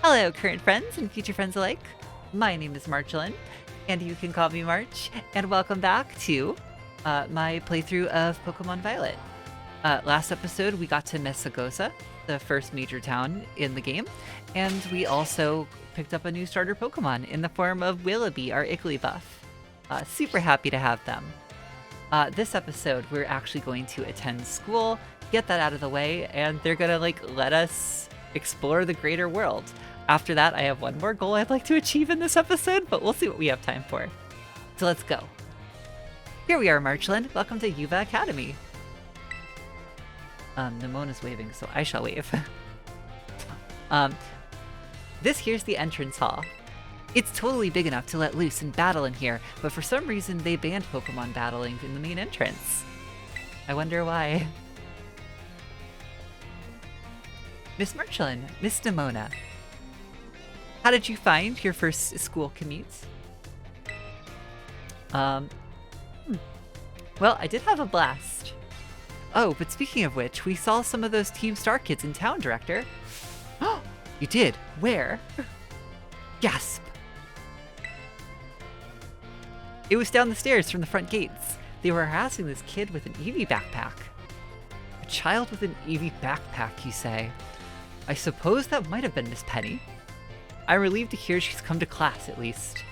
Hello, current friends and future friends alike. My name is Marchalan, and you can call me March, and welcome back to my playthrough of Pokemon Violet. Last episode, we got to Messagosa, the first major town in the game, and we also picked up a new starter Pokemon in the form of Willoughby, our Igglybuff. Super happy to have them. This episode, we're actually going to attend school, get that out of the way, and they're gonna let us explore the greater world. After that, I have one more goal I'd like to achieve in this episode, but we'll see what we have time for. So let's go. Here we are, Marchland. Welcome to Yuva Academy. Nimona's waving, so I shall wave. This here's the entrance hall. It's totally big enough to let loose and battle in here, but for some reason they banned Pokemon battling in the main entrance. I wonder why. Miss Marchalan, Miss Nimona. How did you find your first school commute? Well, I did have a blast. Oh, but speaking of which, we saw some of those Team Star kids in town, Director. Oh, you did? Where? Gasp. It was down the stairs from the front gates. They were harassing this kid with an Eevee backpack. A child with an Eevee backpack, you say? I suppose that might have been Miss Penny. I'm relieved to hear she's come to class, at least.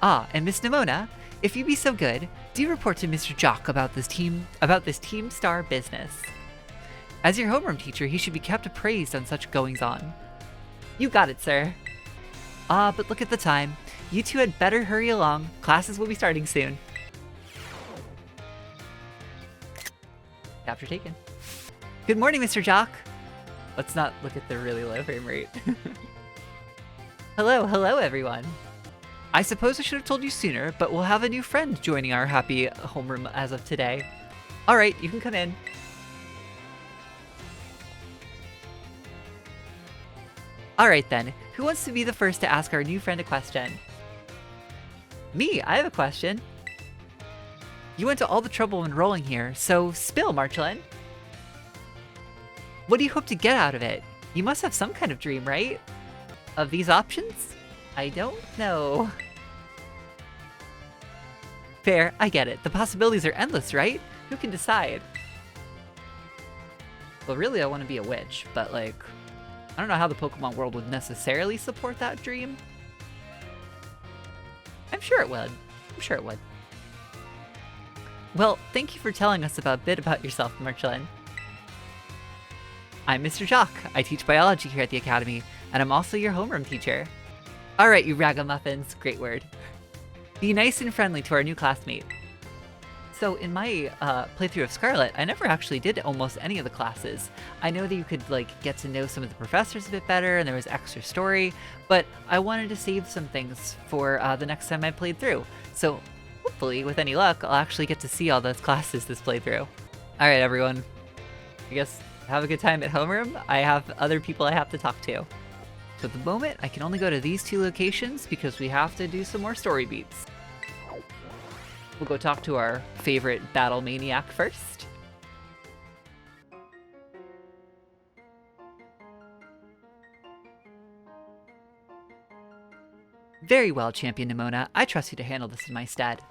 Ah, and Miss Nimona, if you be so good, do report to Mr. Jock about this Team Star business. As your homeroom teacher, he should be kept appraised on such goings-on. You got it, sir. Ah, but look at the time. You two had better hurry along. Classes will be starting soon. Capture taken. Good morning, Mr. Jock. Let's not look at the really low frame rate. Hello, everyone. I suppose I should have told you sooner, but we'll have a new friend joining our happy homeroom as of today. All right, you can come in. All right then, who wants to be the first to ask our new friend a question? Me, I have a question. You went to all the trouble enrolling here, so spill, Marchalan. What do you hope to get out of it? You must have some kind of dream, right? Of these options? I don't know. Fair, I get it. The possibilities are endless, right? Who can decide? Well, really, I want to be a witch, but I don't know how the Pokemon world would necessarily support that dream. I'm sure it would. Well, thank you for telling us a bit about yourself, Marchalan. I'm Mr. Jock. I teach biology here at the Academy, and I'm also your homeroom teacher. Alright, you ragamuffins. Great word. Be nice and friendly to our new classmate. So in my playthrough of Scarlet, I never actually did almost any of the classes. I know that you could get to know some of the professors a bit better, and there was extra story, but I wanted to save some things for the next time I played through. So hopefully, with any luck, I'll actually get to see all those classes this playthrough. Alright, everyone. I guess have a good time at homeroom. I have other people I have to talk to. So at the moment, I can only go to these two locations because we have to do some more story beats. We'll go talk to our favorite battle maniac first. Very well, Champion Nimona. I trust you to handle this in my stead.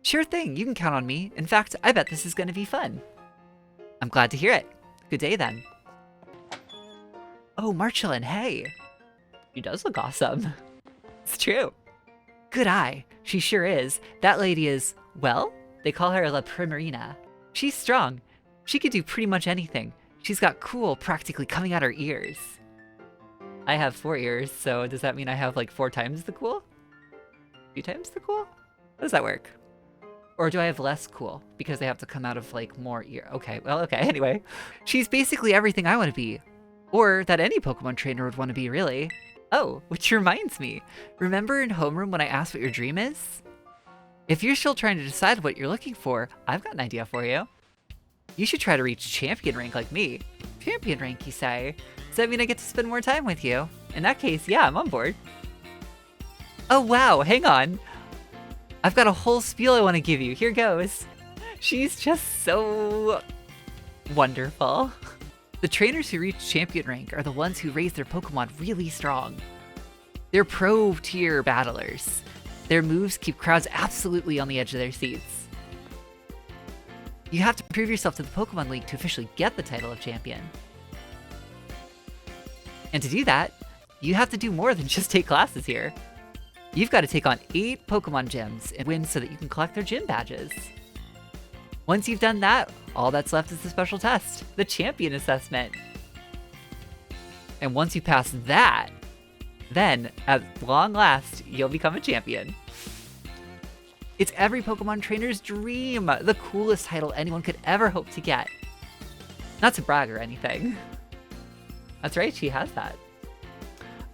Sure thing, you can count on me. In fact, I bet this is going to be fun. I'm glad to hear it. Good day, then. Oh, Marchalan, hey! She does look awesome. It's true. Good eye. She sure is. That lady is, well, they call her La Primarina. She's strong. She could do pretty much anything. She's got cool practically coming out her ears. I have 4 ears, so does that mean I have 4 times the cool? 2 times the cool? How does that work? Or do I have less cool because they have to come out of more ear? Okay, well, okay, anyway. She's basically everything I want to be. Or that any Pokemon trainer would want to be, really. Oh, which reminds me. Remember in homeroom when I asked what your dream is? If you're still trying to decide what you're looking for, I've got an idea for you. You should try to reach champion rank like me. Champion rank, you say? Does that mean I get to spend more time with you? In that case, yeah, I'm on board. Oh wow, hang on. I've got a whole spiel I want to give you. Here goes. She's just so wonderful. The trainers who reach champion rank are the ones who raise their Pokemon really strong. They're pro-tier battlers. Their moves keep crowds absolutely on the edge of their seats. You have to prove yourself to the Pokemon League to officially get the title of champion. And to do that, you have to do more than just take classes here. You've got to take on 8 Pokemon gyms and win so that you can collect their gym badges. Once you've done that, all that's left is the special test, the champion assessment. And once you pass that, then, at long last, you'll become a champion. It's every Pokemon trainer's dream, the coolest title anyone could ever hope to get. Not to brag or anything. That's right, she has that.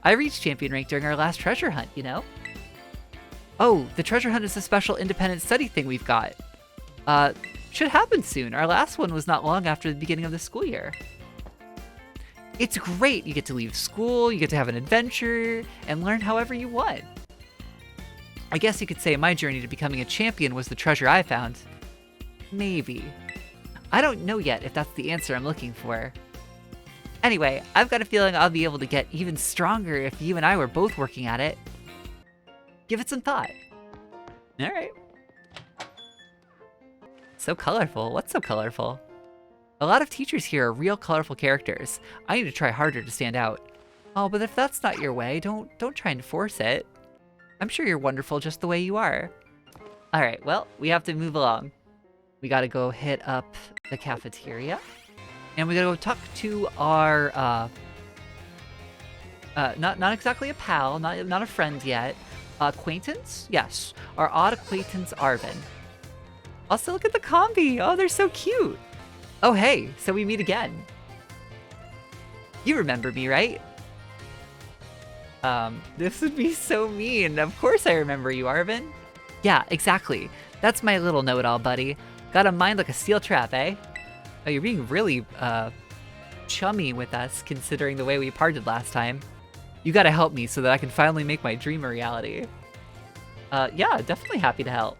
I reached champion rank during our last treasure hunt, you know? Oh, the treasure hunt is a special independent study thing we've got. Should happen soon. Our last one was not long after the beginning of the school year. It's great. You get to leave school, you get to have an adventure, and learn however you want. I guess you could say my journey to becoming a champion was the treasure I found. Maybe. I don't know yet if that's the answer I'm looking for. Anyway, I've got a feeling I'll be able to get even stronger if you and I were both working at it. Give it some thought. Alright. So colorful. What's so colorful? A lot of teachers here are real colorful characters. I need to try harder to stand out. Oh, but if that's not your way, don't try and force it. I'm sure you're wonderful just the way you are. Alright, well, we have to move along. We gotta go hit up the cafeteria. And we gotta go talk to our, not exactly a pal, not a friend yet. Acquaintance? Yes, our odd acquaintance Arvin. Also, look at the combi! Oh, they're so cute! Oh, hey, so we meet again. You remember me, right? This would be so mean. Of course I remember you, Arvin. Yeah, exactly. That's my little know-it-all, buddy. Got a mind like a steel trap, eh? Oh, you're being really, chummy with us, considering the way we parted last time. You gotta help me so that I can finally make my dream a reality. Yeah, definitely happy to help.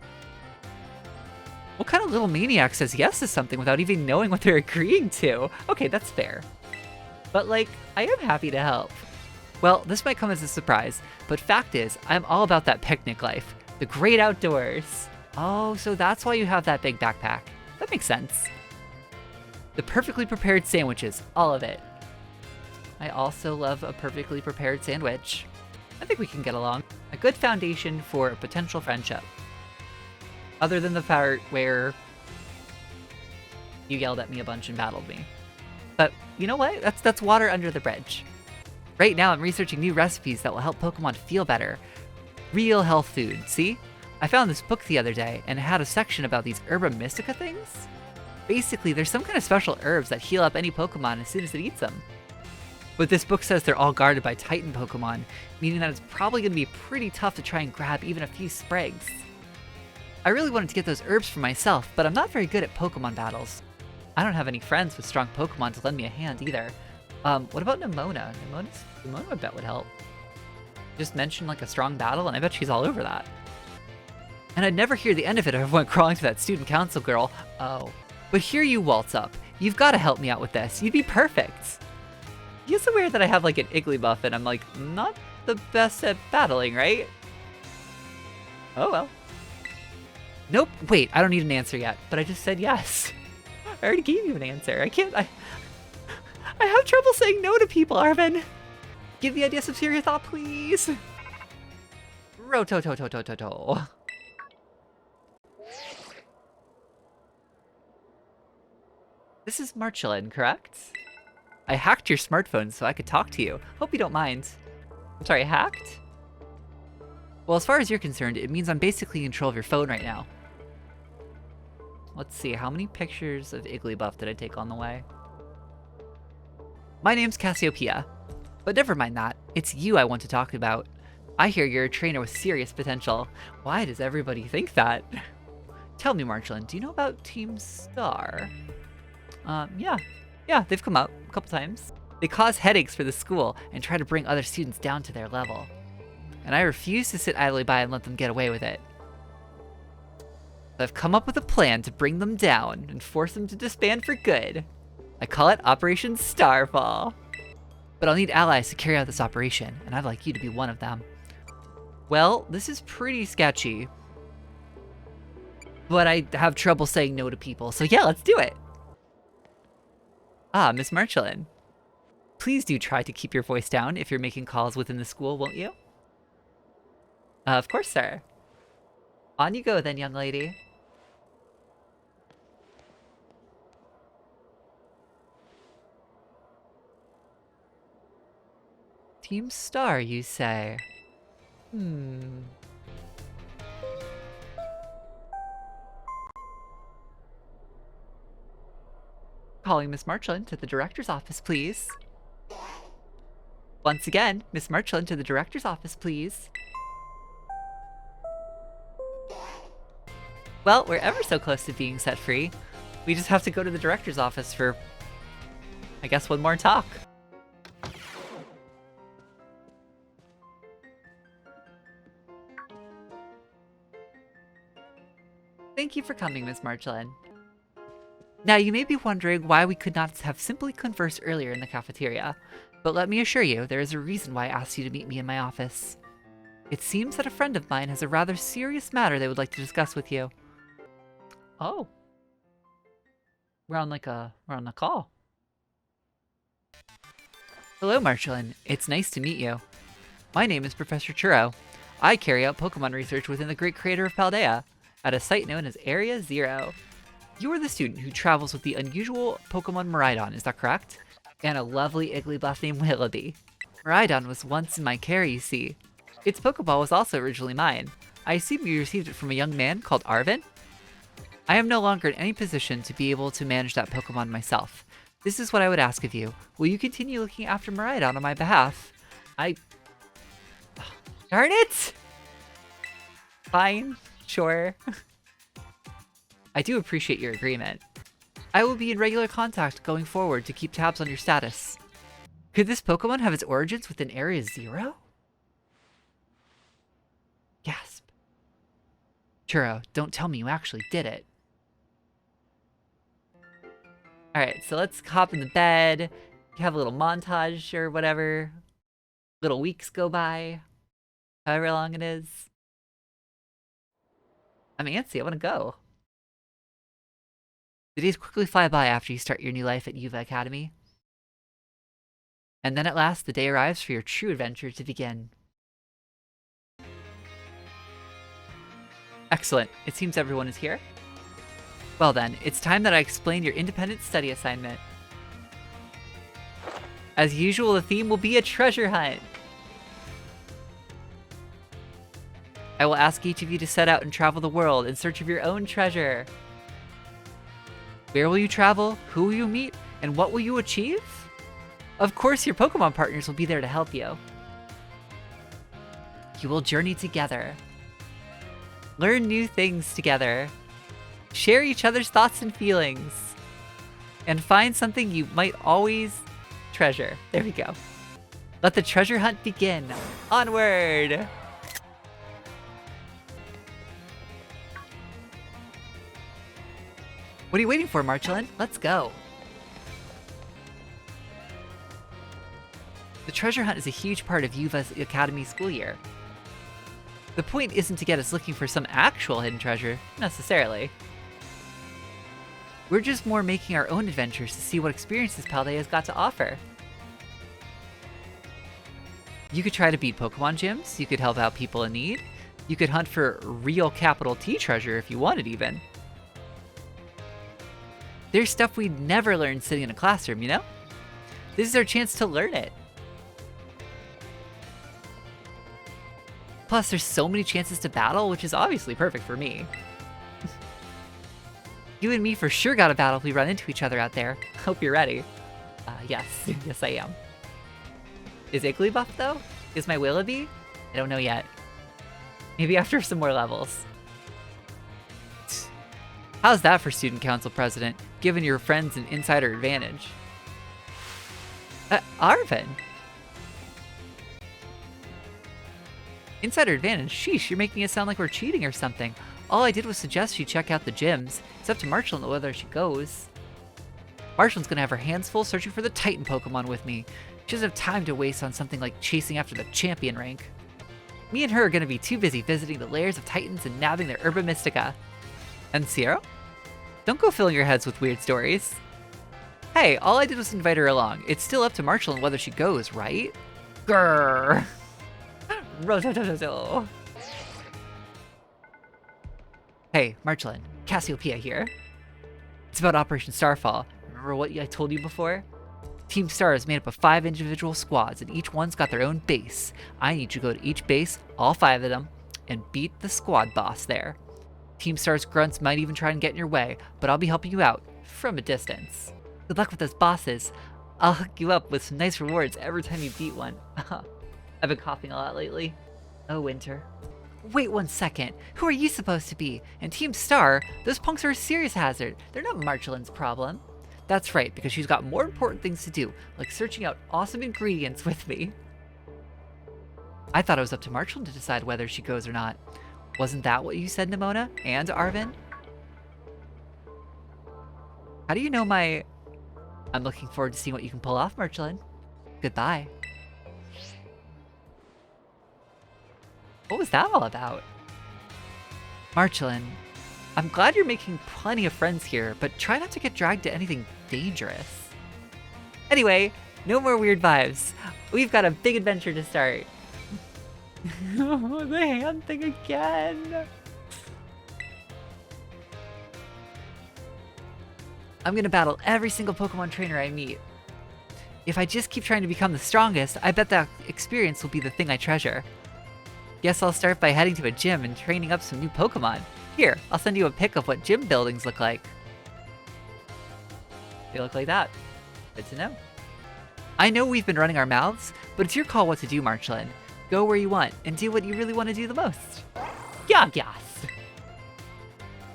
What kind of little maniac says yes to something without even knowing what they're agreeing to? Okay, that's fair. But, like, I am happy to help. Well, this might come as a surprise, but fact is, I'm all about that picnic life. The great outdoors. Oh, so that's why you have that big backpack. That makes sense. The perfectly prepared sandwiches, all of it. I also love a perfectly prepared sandwich. I think we can get along. A good foundation for a potential friendship. Other than the part where you yelled at me a bunch and battled me. But you know what? That's water under the bridge. Right now I'm researching new recipes that will help Pokemon feel better. Real health food, see? I found this book the other day and it had a section about these Herba Mystica things. Basically, there's some kind of special herbs that heal up any Pokemon as soon as it eats them. But this book says they're all guarded by Titan Pokemon, meaning that it's probably going to be pretty tough to try and grab even a few sprigs. I really wanted to get those herbs for myself, but I'm not very good at Pokemon battles. I don't have any friends with strong Pokemon to lend me a hand either. What about Nimona? Nimona I bet would help. Just mention like a strong battle and I bet she's all over that. And I'd never hear the end of it if I went crawling to that student council girl. Oh. But here you waltz up. You've got to help me out with this. You'd be perfect. It's so weird that I have like an Igglybuff and I'm like not the best at battling, right? Oh well. Nope, wait, I don't need an answer yet, but I just said yes. I already gave you an answer. I have trouble saying no to people, Arvin. Give the idea some serious thought, please. Rototototototo. This is Marchalan, correct? I hacked your smartphone so I could talk to you. Hope you don't mind. I'm sorry, hacked? Well, as far as you're concerned, it means I'm basically in control of your phone right now. Let's see, how many pictures of Igglybuff did I take on the way? My name's Cassiopeia. But never mind that, it's you I want to talk about. I hear you're a trainer with serious potential. Why does everybody think that? Tell me, Marchalan, do you know about Team Star? Yeah, they've come up a couple times. They cause headaches for the school and try to bring other students down to their level. And I refuse to sit idly by and let them get away with it. I've come up with a plan to bring them down and force them to disband for good. I call it Operation Starfall. But I'll need allies to carry out this operation, and I'd like you to be one of them. Well, this is pretty sketchy. But I have trouble saying no to people, so yeah, let's do it. Ah, Miss Marchalan. Please do try to keep your voice down if you're making calls within the school, won't you? Of course, sir. On you go then, young lady. Team Star, you say? Calling Miss Marchalan to the director's office, please. Once again, Miss Marchalan to the director's office, please. Well, we're ever so close to being set free. We just have to go to the director's office for, I guess, one more talk. Thank you for coming, Miss Marchalan. Now, you may be wondering why we could not have simply conversed earlier in the cafeteria, but let me assure you, there is a reason why I asked you to meet me in my office. It seems that a friend of mine has a rather serious matter they would like to discuss with you. Oh. We're on a call. Hello, Marchalan. It's nice to meet you. My name is Professor Churro. I carry out Pokemon research within the great creator of Paldea, at a site known as Area 0. You are the student who travels with the unusual Pokemon Miraidon, is that correct? And a lovely Igglybuff named Willoughby. Miraidon was once in my care, you see. Its Pokeball was also originally mine. I assume you received it from a young man called Arvin? I am no longer in any position to be able to manage that Pokemon myself. This is what I would ask of you. Will you continue looking after Miraidon on my behalf? Darn it! Fine. Sure. I do appreciate your agreement. I will be in regular contact going forward to keep tabs on your status. Could this Pokemon have its origins within Area 0? Gasp. Churro, don't tell me you actually did it. Alright, so let's hop in the bed, have a little montage or whatever. Little weeks go by. However long it is. I'm antsy, I want to go. The days quickly fly by after you start your new life at Yuva Academy. And then at last, the day arrives for your true adventure to begin. Excellent. It seems everyone is here. Well then, it's time that I explain your independent study assignment. As usual, the theme will be a treasure hunt. I will ask each of you to set out and travel the world in search of your own treasure. Where will you travel? Who will you meet? And what will you achieve? Of course, your Pokemon partners will be there to help you. You will journey together. Learn new things together. Share each other's thoughts and feelings. And find something you might always treasure. There we go. Let the treasure hunt begin. Onward! What are you waiting for, Marchalan? Let's go. The treasure hunt is a huge part of Yuva's Academy school year. The point isn't to get us looking for some actual hidden treasure, necessarily. We're just more making our own adventures to see what experiences Paldea's got to offer. You could try to beat Pokemon gyms, you could help out people in need, you could hunt for real capital T treasure if you wanted even. There's stuff we'd never learn sitting in a classroom, you know? This is our chance to learn it. Plus, there's so many chances to battle, which is obviously perfect for me. You and me for sure gotta battle if we run into each other out there. Hope you're ready. Yes. Yes, I am. Is Igglybuff, though? Is my Willoughby? I don't know yet. Maybe after some more levels. How's that for student council president, giving your friends an insider advantage? Arvin? Insider advantage? Sheesh, you're making it sound like we're cheating or something. All I did was suggest she check out the gyms. It's up to Marchalan whether she goes. Marchalan's gonna have her hands full searching for the Titan Pokemon with me. She doesn't have time to waste on something like chasing after the champion rank. Me and her are gonna be too busy visiting the lairs of Titans and nabbing their Herba Mystica. And Sierra? Don't go filling your heads with weird stories. Hey, all I did was invite her along. It's still up to Marchalan whether she goes, right? Grrr. Hey, Marchalan, Cassiopeia here. It's about Operation Starfall. Remember what I told you before? Team Star is made up of 5 individual squads, and each one's got their own base. I need you to go to each base, all 5 of them, and beat the squad boss there. Team Star's grunts might even try and get in your way, but I'll be helping you out, from a distance. Good luck with those bosses. I'll hook you up with some nice rewards every time you beat one. I've been coughing a lot lately. Oh, Winter. Wait 1 second. Who are you supposed to be? And Team Star, those punks are a serious hazard. They're not Marchalan's problem. That's right, because she's got more important things to do, like searching out awesome ingredients with me. I thought it was up to Marchalan to decide whether she goes or not. Wasn't that what you said, Nimona? And Arvin? How do you know my... I'm looking forward to seeing what you can pull off, Marchalan. Goodbye. What was that all about? Marchalan, I'm glad you're making plenty of friends here, but try not to get dragged to anything dangerous. Anyway, no more weird vibes. We've got a big adventure to start. The hand thing again. I'm gonna battle every single Pokemon trainer I meet. If I just keep trying to become the strongest, I bet that experience will be the thing I treasure. Guess I'll start by heading to a gym and training up some new Pokemon. Here, I'll send you a pic of what gym buildings look like. They look like that. Good to know. I know we've been running our mouths, but it's your call what to do, Marchalan. Go where you want, and do what you really want to do the most. Yes!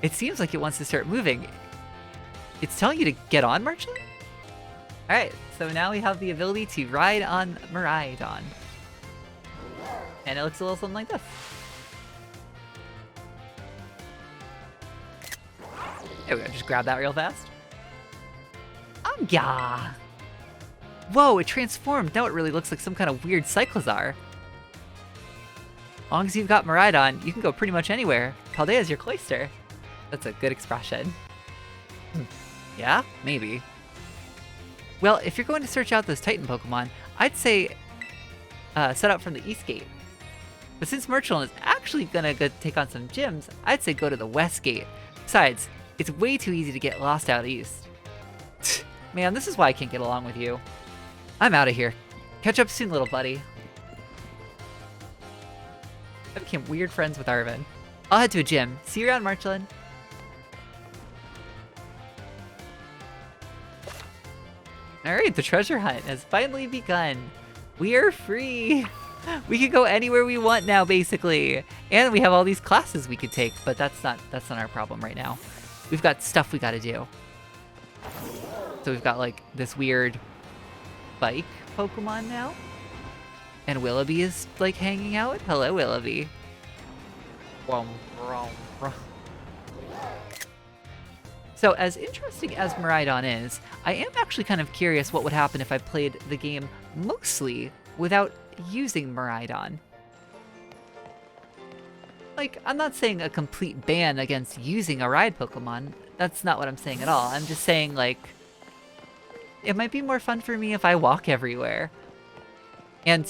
It seems like it wants to start moving. It's telling you to get on, Marchalan? Alright, so now we have the ability to ride on Miraidon. And it looks a little something like this. There we go, just grab that real fast. Yeah. Whoa, it transformed. Now it really looks like some kind of weird Cyclizar. As long as you've got Miraidon, you can go pretty much anywhere. Paldea is your cloister. That's a good expression. Yeah? Maybe. Well, if you're going to search out those Titan Pokemon, I'd say set out from the East Gate. But since Marchalan is actually gonna go take on some gyms, I'd say go to the West Gate. Besides, it's way too easy to get lost out east. Man, this is why I can't get along with you. I'm out of here. Catch up soon, little buddy. I became weird friends with Arvin. I'll head to a gym. See you around, Marchalan. Alright, the treasure hunt has finally begun. We are free. We can go anywhere we want now, basically. And we have all these classes we could take, but that's not our problem right now. We've got stuff we gotta do. So we've got like this weird bike Pokemon now. And Willoughby is like hanging out. Hello, Willoughby. So as interesting as Miraidon is, I am actually kind of curious what would happen if I played the game mostly without using Miraidon. Like, I'm not saying a complete ban against using a ride Pokemon. That's not what I'm saying at all. I'm just saying, like, it might be more fun for me if I walk everywhere. And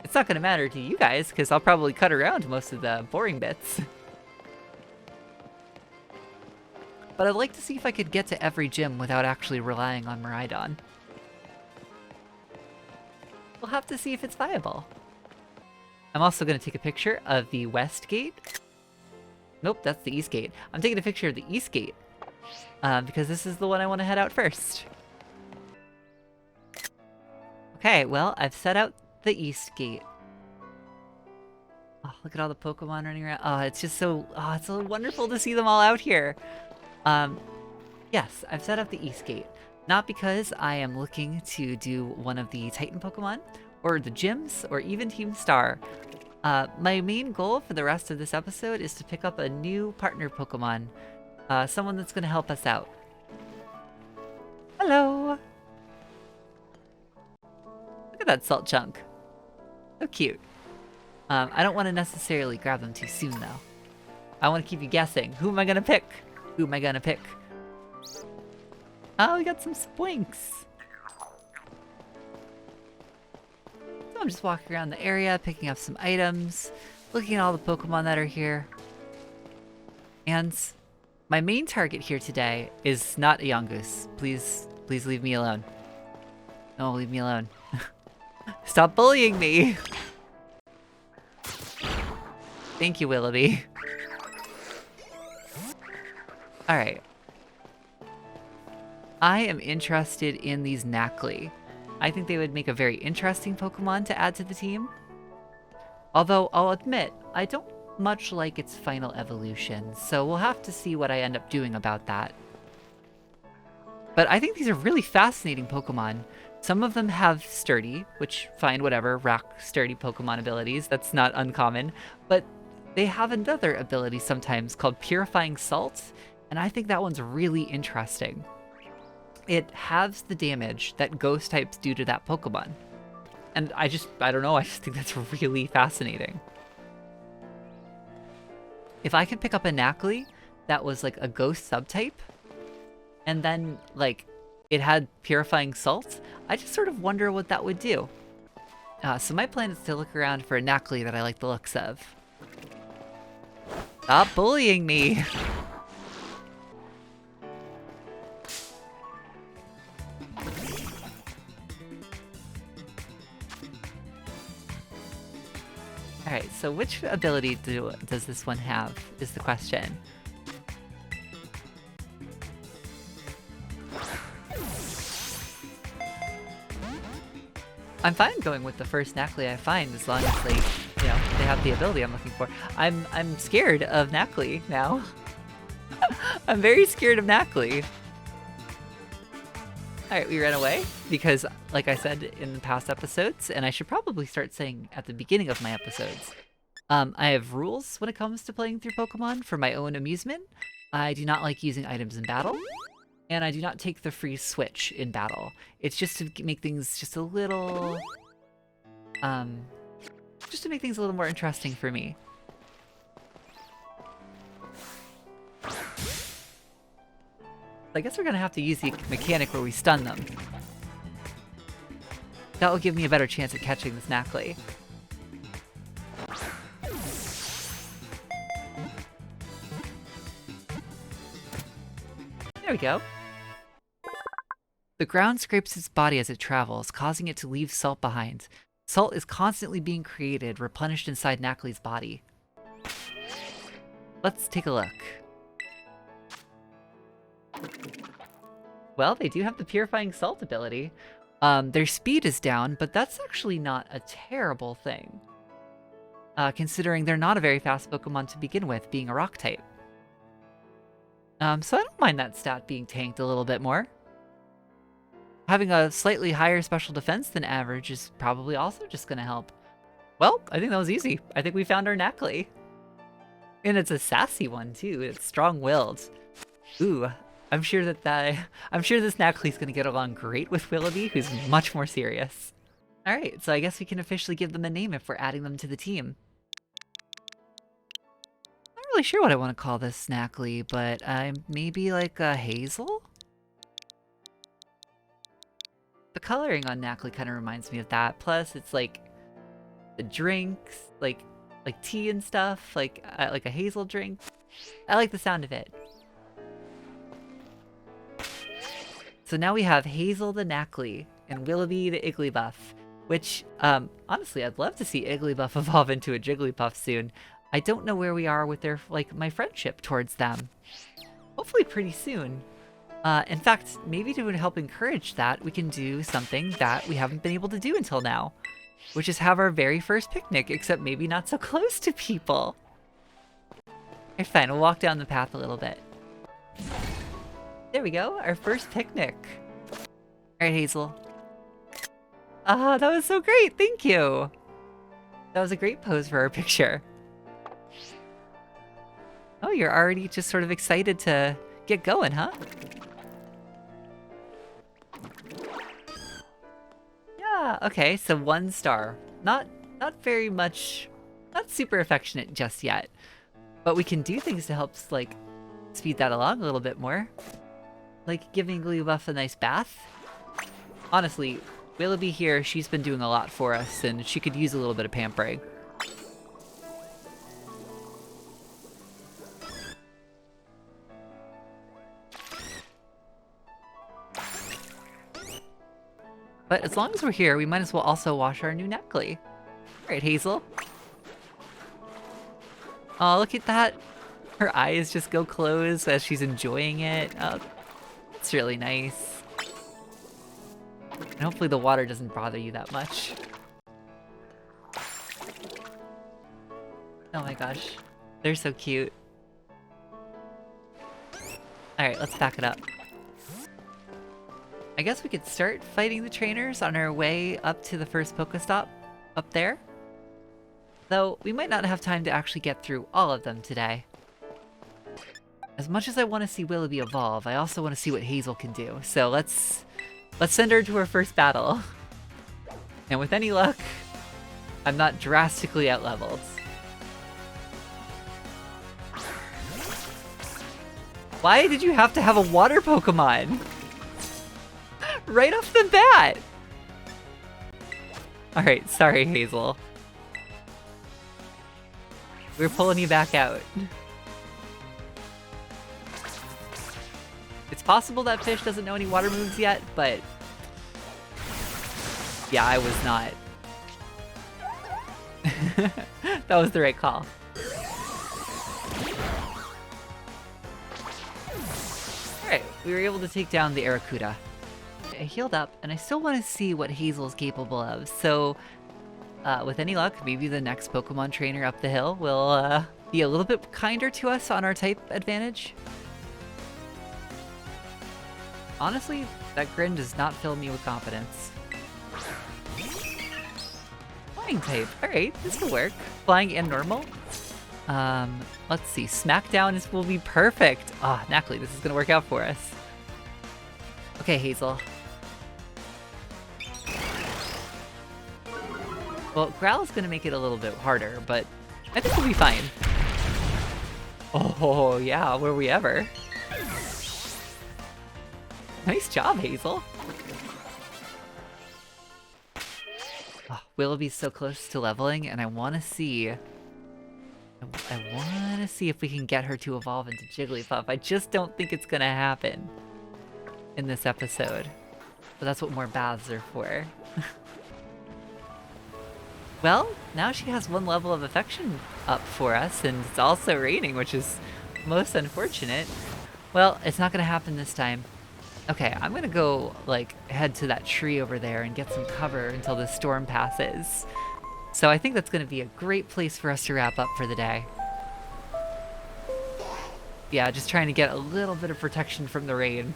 it's not going to matter to you guys, because I'll probably cut around most of the boring bits. But I'd like to see if I could get to every gym without actually relying on Miraidon. We'll have to see if it's viable. I'm also going to take a picture of the West Gate. Nope, that's the East Gate. I'm taking a picture of the East Gate, because this is the one I want to head out first. Okay, well, I've set out the East Gate. Oh, look at all the Pokemon running around. Oh, it's just so, it's so wonderful to see them all out here. Yes, I've set up the East Gate. Not because I am looking to do one of the Titan Pokemon, or the gyms, or even Team Star. My main goal for the rest of this episode is to pick up a new partner Pokemon. Someone that's going to help us out. Hello. Look at that salt chunk. So cute. I don't want to necessarily grab them too soon, though. I want to keep you guessing. Who am I going to pick? Who am I going to pick? Oh, we got some spoinks. So I'm just walking around the area, picking up some items, looking at all the Pokemon that are here. And my main target here today is not a Yungoos. Please leave me alone. No, leave me alone. Stop bullying me! Thank you, Willoughby. Alright. I am interested in these Knackley. I think they would make a very interesting Pokemon to add to the team. Although, I'll admit, I don't much like its final evolution, so we'll have to see what I end up doing about that. But I think these are really fascinating Pokemon. Some of them have Sturdy, which, fine, whatever, rock sturdy Pokemon abilities, that's not uncommon, but they have another ability sometimes called Purifying Salt, and I think that one's really interesting. It halves the damage that ghost types do to that Pokemon. And I don't know, I just think that's really fascinating. If I could pick up a Knackley that was like a ghost subtype, and then like it had Purifying Salt, I just sort of wonder what that would do. So my plan is to look around for a Knackley that I like the looks of. Stop bullying me! Alright, so which ability does this one have, is the question. I'm fine going with the first Knackley I find, as long as they have the ability I'm looking for. I'm scared of Knackley now. I'm very scared of Knackley. Alright, we ran away because, like I said in the past episodes, and I should probably start saying at the beginning of my episodes, I have rules when it comes to playing through Pokemon for my own amusement. I do not like using items in battle, and I do not take the free switch in battle. It's just to make things just a little, just to make things a little more interesting for me. I guess we're gonna have to use the mechanic where we stun them. That will give me a better chance at catching this Knackley. There we go. The ground scrapes its body as it travels, causing it to leave salt behind. Salt is constantly being created, replenished inside Knackley's body. Let's take a look. Well, they do have the Purifying Salt ability. Their speed is down, but that's actually not a terrible thing. Considering they're not a very fast Pokemon to begin with, being a rock type. So I don't mind that stat being tanked a little bit more. Having a slightly higher special defense than average is probably also just going to help. Well, I think that was easy. I think we found our Knackley. And it's a sassy one, too. It's strong-willed. Ooh, I'm sure this Knackley's going to get along great with Willoughby, who's much more serious. Alright, so I guess we can officially give them a name if we're adding them to the team. I'm not really sure what I want to call this Knackley, but maybe like a Hazel? The coloring on Knackley kind of reminds me of that. Plus, it's like the drinks, like tea and stuff, like a hazel drink. I like the sound of it. So now we have Hazel the Knackley and Willoughby the Igglybuff, which, honestly, I'd love to see Igglybuff evolve into a Jigglypuff soon. I don't know where we are with their, my friendship towards them. Hopefully pretty soon. In fact, maybe to help encourage that, we can do something that we haven't been able to do until now, which is have our very first picnic, except maybe not so close to people. Okay, fine, we'll walk down the path a little bit. There we go, our first picnic. Alright, Hazel. Ah, that was so great, thank you! That was a great pose for our picture. Oh, you're already just sort of excited to get going, huh? Yeah, okay, so 1 star. Not very much, not super affectionate just yet. But we can do things to help, like, speed that along a little bit more. Like giving Gluebuff a nice bath. Honestly, Willoughby here, she's been doing a lot for us, and she could use a little bit of pampering. But as long as we're here, we might as well also wash our new necklie. Alright, Hazel. Oh, look at that. Her eyes just go closed as she's enjoying it. Oh, it's really nice. And hopefully the water doesn't bother you that much. Oh my gosh. They're so cute. Alright, let's back it up. I guess we could start fighting the trainers on our way up to the first Pokestop up there. Though, we might not have time to actually get through all of them today. As much as I want to see Willoughby evolve, I also want to see what Hazel can do. So let's send her to her first battle. And with any luck, I'm not drastically out-leveled. Why did you have to have a water Pokemon? Right off the bat! Alright, sorry, Hazel. We're pulling you back out. It's possible that fish doesn't know any water moves yet, but... yeah, I was not. That was the right call. Alright, we were able to take down the Arrokuda. I healed up, and I still want to see what Hazel's capable of, so with any luck, maybe the next Pokemon trainer up the hill will be a little bit kinder to us on our type advantage. Honestly, that grin does not fill me with confidence. Flying type, alright, this will work. Flying and normal. Let's see, Smackdown will be perfect. Ah, Knackley, this is gonna work out for us. Okay, Hazel. Well, Growl's gonna make it a little bit harder, but I think we'll be fine. Oh, yeah, were we ever? Nice job, Hazel. Oh, Willoughby's so close to leveling, and I want to see... I want to see if we can get her to evolve into Jigglypuff. I just don't think it's gonna happen in this episode. But that's what more baths are for. Well, now she has 1 level of affection up for us, and it's also raining, which is most unfortunate. Well, it's not gonna happen this time. Okay, I'm gonna go, like, head to that tree over there and get some cover until the storm passes. So I think that's gonna be a great place for us to wrap up for the day. Yeah, just trying to get a little bit of protection from the rain.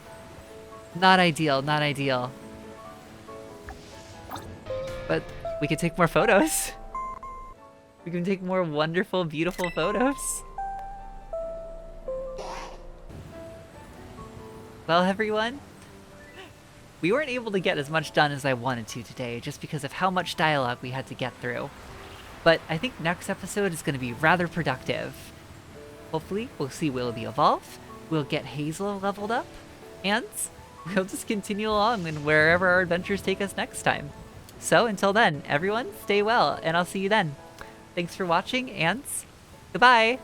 Not ideal, not ideal. But we can take more photos. We can take more wonderful, beautiful photos. Well, everyone, we weren't able to get as much done as I wanted to today, just because of how much dialogue we had to get through. But I think next episode is going to be rather productive. Hopefully, we'll see Willoughby evolve, we'll get Hazel leveled up, and we'll just continue along in wherever our adventures take us next time. So until then, everyone, stay well, and I'll see you then. Thanks for watching, and goodbye!